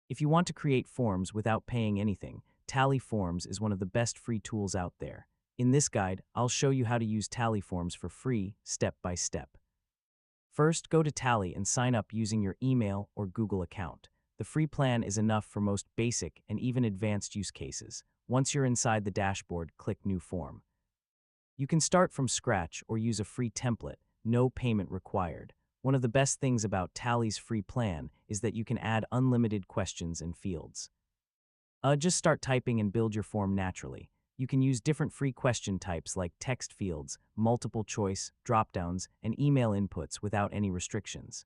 If you want to create forms without paying anything, Tally Forms is one of the best free tools out there. In this guide, I'll show you how to use Tally Forms for free, step by step. First, go to Tally and sign up using your email or Google account. The free plan is enough for most basic and even advanced use cases. Once you're inside the dashboard, click New Form. You can start from scratch or use a free template, no payment required. One of the best things about Tally's free plan is that you can add unlimited questions and fields. Just start typing and build your form naturally. You can use different free question types like text fields, multiple choice, dropdowns, and email inputs without any restrictions.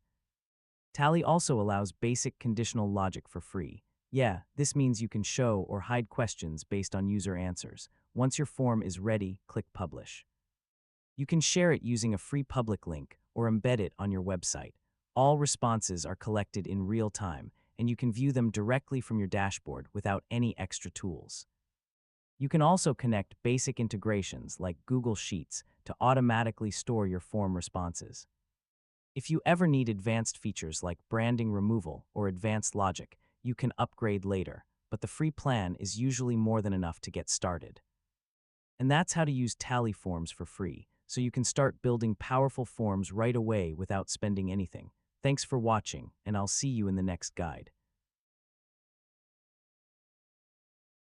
Tally also allows basic conditional logic for free. Yeah, this means you can show or hide questions based on user answers. Once your form is ready, click Publish. You can share it using a free public link or embed it on your website. All responses are collected in real time, and you can view them directly from your dashboard without any extra tools. You can also connect basic integrations like Google Sheets to automatically store your form responses. If you ever need advanced features like branding removal or advanced logic, you can upgrade later, but the free plan is usually more than enough to get started. And that's how to use Tally Forms for free, so you can start building powerful forms right away without spending anything. Thanks for watching, and I'll see you in the next guide.